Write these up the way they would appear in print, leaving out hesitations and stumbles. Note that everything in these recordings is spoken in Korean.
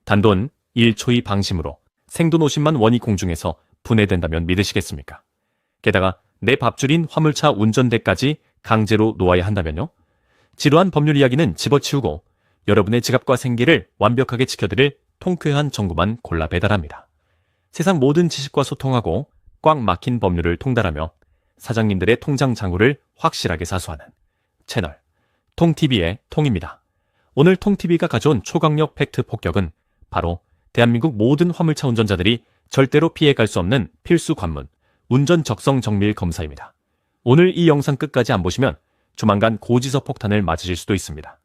단돈 1초의 방심으로 생돈 50만 원이 공중에서 분해된다면 믿으시겠습니까? 게다가 내 밥줄인 화물차 운전대까지 강제로 놓아야 한다면요? 지루한 법률 이야기는 집어치우고 여러분의 지갑과 생계를 완벽하게 지켜드릴 통쾌한 정보만 골라 배달합니다. 세상 모든 지식과 소통하고 꽉 막힌 법률을 통달하며 사장님들의 통장 잔고를 확실하게 사수하는 채널 통TV의 통입니다. 오늘 통TV가 가져온 초강력 팩트 폭격은 바로 대한민국 모든 화물차 운전자들이 절대로 피해갈 수 없는 필수 관문 운전 적성 정밀 검사입니다. 오늘 이 영상 끝까지 안 보시면 조만간 고지서 폭탄을 맞으실 수도 있습니다.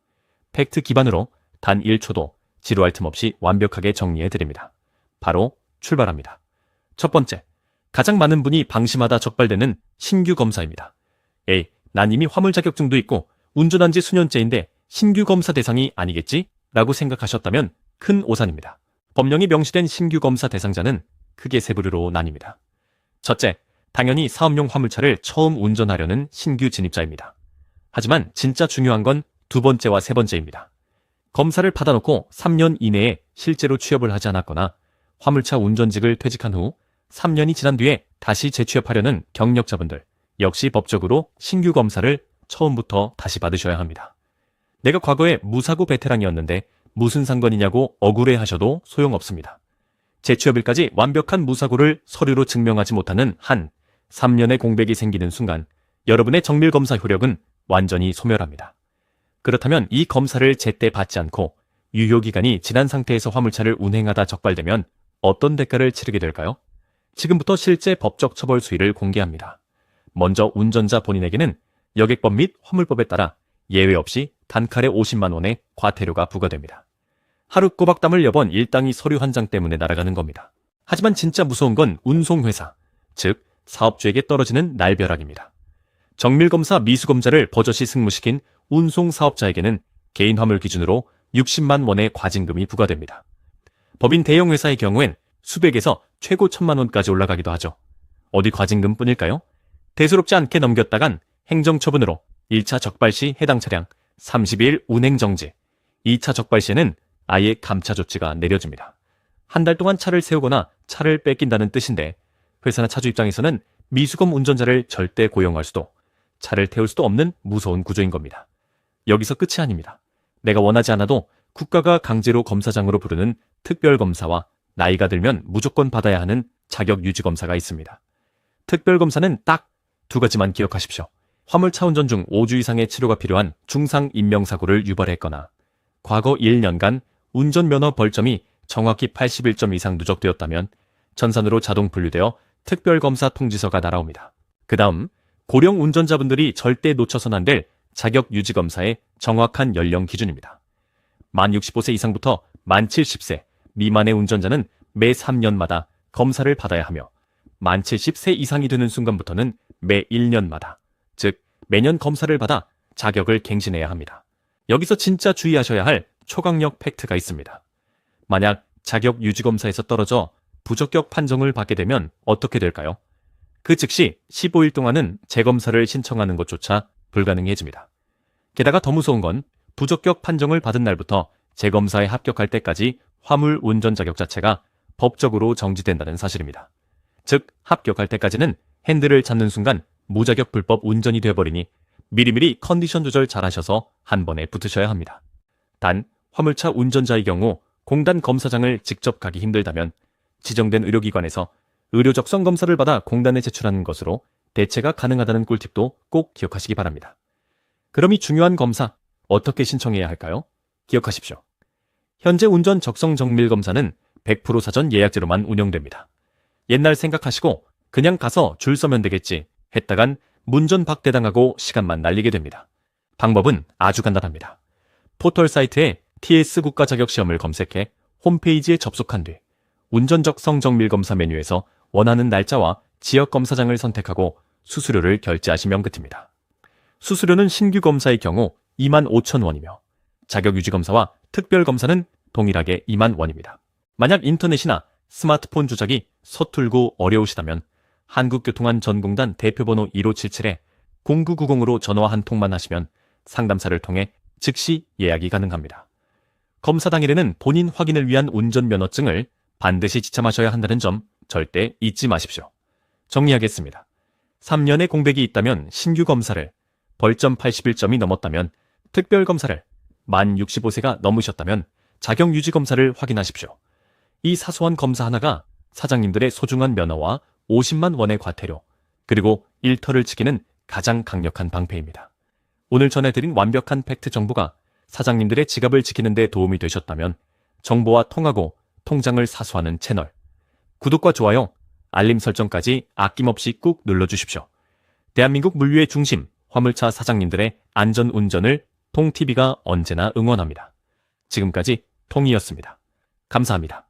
팩트 기반으로 단 1초도 지루할 틈 없이 완벽하게 정리해드립니다. 바로 출발합니다. 첫 번째, 가장 많은 분이 방심하다 적발되는 신규 검사입니다. 에이, 난 이미 화물 자격증도 있고 운전한 지 수년째인데 신규 검사 대상이 아니겠지? 라고 생각하셨다면 큰 오산입니다. 법령이 명시된 신규 검사 대상자는 크게 세 부류로 나뉩니다. 첫째, 당연히 사업용 화물차를 처음 운전하려는 신규 진입자입니다. 하지만 진짜 중요한 건 두 번째와 세 번째입니다. 검사를 받아놓고 3년 이내에 실제로 취업을 하지 않았거나 화물차 운전직을 퇴직한 후 3년이 지난 뒤에 다시 재취업하려는 경력자분들, 역시 법적으로 신규 검사를 처음부터 다시 받으셔야 합니다. 내가 과거에 무사고 베테랑이었는데 무슨 상관이냐고 억울해하셔도 소용없습니다. 재취업일까지 완벽한 무사고를 서류로 증명하지 못하는 한 3년의 공백이 생기는 순간 여러분의 정밀검사 효력은 완전히 소멸합니다. 그렇다면 이 검사를 제때 받지 않고 유효기간이 지난 상태에서 화물차를 운행하다 적발되면 어떤 대가를 치르게 될까요? 지금부터 실제 법적 처벌 수위를 공개합니다. 먼저 운전자 본인에게는 여객법 및 화물법에 따라 예외 없이 단칼에 50만 원의 과태료가 부과됩니다. 하루 꼬박 땀을 여번 일당이 서류 한 장 때문에 날아가는 겁니다. 하지만 진짜 무서운 건 운송회사, 즉 사업주에게 떨어지는 날벼락입니다. 정밀검사 미수검자를 버젓이 승무시킨 운송사업자에게는 개인 화물 기준으로 60만 원의 과징금이 부과됩니다. 법인 대형회사의 경우엔 수백에서 최고 1,000만 원까지 올라가기도 하죠. 어디 과징금뿐일까요? 대수롭지 않게 넘겼다간 행정처분으로 1차 적발 시 해당 차량 32일 운행정지, 2차 적발 시에는 아예 감차 조치가 내려집니다. 한 달 동안 차를 세우거나 차를 뺏긴다는 뜻인데 회사나 차주 입장에서는 미수검 운전자를 절대 고용할 수도 차를 태울 수도 없는 무서운 구조인 겁니다. 여기서 끝이 아닙니다. 내가 원하지 않아도 국가가 강제로 검사장으로 부르는 특별검사와 나이가 들면 무조건 받아야 하는 자격유지검사가 있습니다. 특별검사는 딱 두 가지만 기억하십시오. 화물차 운전 중 5주 이상의 치료가 필요한 중상 인명사고를 유발했거나 과거 1년간 운전면허 벌점이 정확히 81점 이상 누적되었다면 전산으로 자동 분류되어 특별검사 통지서가 날아옵니다. 그 다음 고령 운전자분들이 절대 놓쳐선 안 될 자격유지검사의 정확한 연령 기준입니다. 만 65세 이상부터 만 70세 미만의 운전자는 매 3년마다 검사를 받아야 하며 만 70세 이상이 되는 순간부터는 매 1년마다, 즉 매년 검사를 받아 자격을 갱신해야 합니다. 여기서 진짜 주의하셔야 할 초강력 팩트가 있습니다. 만약 자격유지검사에서 떨어져 부적격 판정을 받게 되면 어떻게 될까요? 그 즉시 15일 동안은 재검사를 신청하는 것조차 불가능해집니다. 게다가 더 무서운 건 부적격 판정을 받은 날부터 재검사에 합격할 때까지 화물 운전 자격 자체가 법적으로 정지된다는 사실입니다. 즉 합격할 때까지는 핸들을 잡는 순간 무자격 불법 운전이 되어버리니 미리미리 컨디션 조절 잘하셔서 한 번에 붙으셔야 합니다. 단 화물차 운전자의 경우 공단 검사장을 직접 가기 힘들다면 지정된 의료기관에서 의료 적성 검사를 받아 공단에 제출하는 것으로 대체가 가능하다는 꿀팁도 꼭 기억하시기 바랍니다. 그럼 이 중요한 검사 어떻게 신청해야 할까요? 기억하십시오. 현재 운전 적성 정밀 검사는 100% 사전 예약제로만 운영됩니다. 옛날 생각하시고 그냥 가서 줄 서면 되겠지 했다간 문전 박대당하고 시간만 날리게 됩니다. 방법은 아주 간단합니다. 포털 사이트에 TS 국가자격시험을 검색해 홈페이지에 접속한 뒤 운전적성 정밀검사 메뉴에서 원하는 날짜와 지역검사장을 선택하고 수수료를 결제하시면 끝입니다. 수수료는 신규 검사의 경우 25,000원이며 자격유지검사와 특별검사는 동일하게 20,000원입니다. 만약 인터넷이나 스마트폰 조작이 서툴고 어려우시다면 한국교통안전공단 대표번호 1577-0990으로 전화 한 통만 하시면 상담사를 통해 즉시 예약이 가능합니다. 검사 당일에는 본인 확인을 위한 운전면허증을 반드시 지참하셔야 한다는 점 절대 잊지 마십시오. 정리하겠습니다. 3년의 공백이 있다면 신규 검사를, 벌점 81점이 넘었다면 특별검사를, 만 65세가 넘으셨다면 자격유지검사를 확인하십시오. 이 사소한 검사 하나가 사장님들의 소중한 면허와 50만 원의 과태료, 그리고 일터를 지키는 가장 강력한 방패입니다. 오늘 전해드린 완벽한 팩트 정보가 사장님들의 지갑을 지키는 데 도움이 되셨다면 정보와 통하고 통장을 사수하는 채널, 구독과 좋아요, 알림 설정까지 아낌없이 꾹 눌러주십시오. 대한민국 물류의 중심, 화물차 사장님들의 안전 운전을 통TV가 언제나 응원합니다. 지금까지 통이었습니다. 감사합니다.